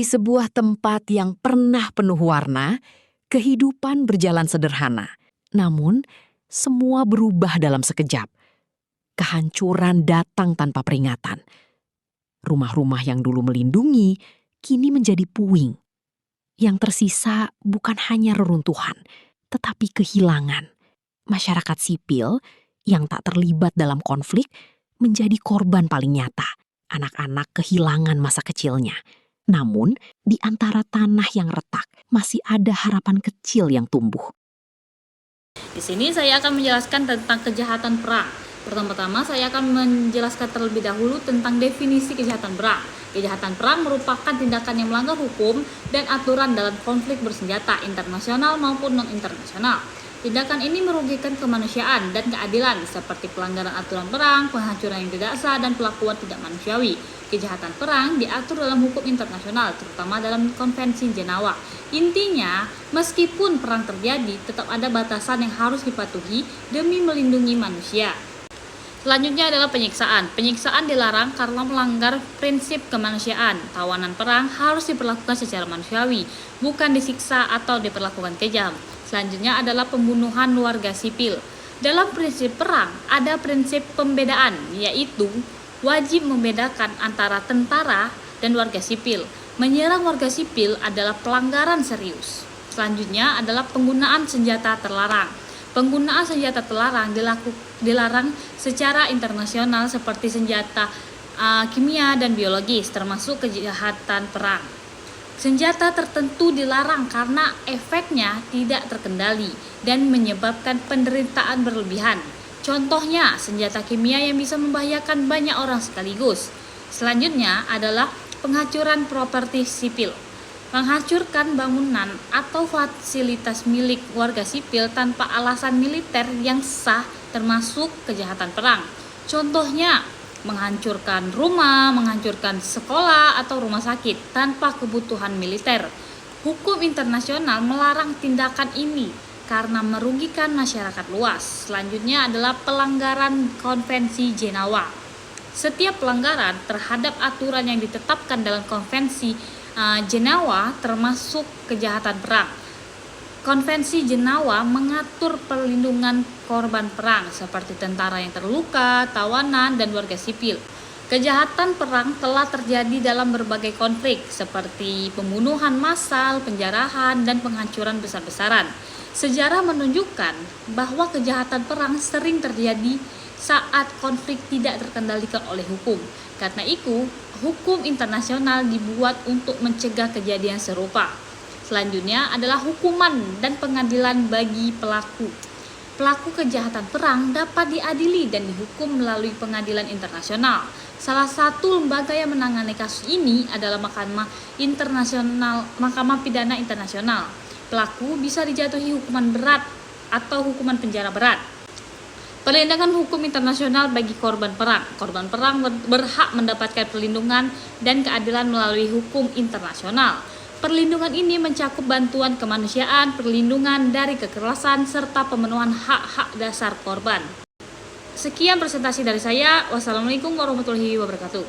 sebuah tempat yang pernah penuh warna, kehidupan berjalan sederhana. Namun, semua berubah dalam sekejap. Kehancuran datang tanpa peringatan. Rumah-rumah yang dulu melindungi, kini menjadi puing. Yang tersisa bukan hanya reruntuhan, tetapi kehilangan. Masyarakat sipil yang tak terlibat dalam konflik menjadi korban paling nyata. Anak-anak kehilangan masa kecilnya. Namun, di antara tanah yang retak, masih ada harapan kecil yang tumbuh. Di sini saya akan menjelaskan tentang kejahatan perang. Pertama-tama saya akan menjelaskan terlebih dahulu tentang definisi kejahatan perang. Kejahatan perang merupakan tindakan yang melanggar hukum dan aturan dalam konflik bersenjata internasional maupun non-internasional. Tindakan ini merugikan kemanusiaan dan keadilan seperti pelanggaran aturan perang, penghancuran yang tidak sah, dan pelakuan tidak manusiawi. Kejahatan perang diatur dalam hukum internasional, terutama dalam Konvensi Jenewa. Intinya, meskipun perang terjadi, tetap ada batasan yang harus dipatuhi demi melindungi manusia. Selanjutnya adalah penyiksaan. Penyiksaan dilarang karena melanggar prinsip kemanusiaan. Tawanan perang harus diperlakukan secara manusiawi, bukan disiksa atau diperlakukan kejam. Selanjutnya adalah pembunuhan warga sipil. Dalam prinsip perang, ada prinsip pembedaan, yaitu wajib membedakan antara tentara dan warga sipil. Menyerang warga sipil adalah pelanggaran serius. Selanjutnya adalah penggunaan senjata terlarang. Penggunaan senjata terlarang dilarang secara internasional seperti senjata kimia dan biologis, termasuk kejahatan perang. Senjata tertentu dilarang karena efeknya tidak terkendali dan menyebabkan penderitaan berlebihan. Contohnya, senjata kimia yang bisa membahayakan banyak orang sekaligus. Selanjutnya adalah penghancuran properti sipil. Menghancurkan bangunan atau fasilitas milik warga sipil tanpa alasan militer yang sah termasuk kejahatan perang. Contohnya, menghancurkan rumah, menghancurkan sekolah atau rumah sakit tanpa kebutuhan militer. Hukum internasional melarang tindakan ini karena merugikan masyarakat luas. Selanjutnya adalah pelanggaran Konvensi Jenewa. Setiap pelanggaran terhadap aturan yang ditetapkan dalam Konvensi Jenewa termasuk kejahatan perang. Konvensi Jenewa mengatur perlindungan korban perang seperti tentara yang terluka, tawanan, dan warga sipil. Kejahatan perang telah terjadi dalam berbagai konflik seperti pembunuhan massal, penjarahan, dan penghancuran besar-besaran. Sejarah menunjukkan bahwa kejahatan perang sering terjadi saat konflik tidak terkendalikan oleh hukum. Karena itu, hukum internasional dibuat untuk mencegah kejadian serupa. Selanjutnya adalah hukuman dan pengadilan bagi pelaku. Pelaku kejahatan perang dapat diadili dan dihukum melalui pengadilan internasional. Salah satu lembaga yang menangani kasus ini adalah Mahkamah Pidana Internasional. Pelaku bisa dijatuhi hukuman berat atau hukuman penjara berat. Perlindungan hukum internasional bagi korban perang. Korban perang berhak mendapatkan perlindungan dan keadilan melalui hukum internasional. Perlindungan ini mencakup bantuan kemanusiaan, perlindungan dari kekerasan, serta pemenuhan hak-hak dasar korban. Sekian presentasi dari saya. Wassalamualaikum warahmatullahi wabarakatuh.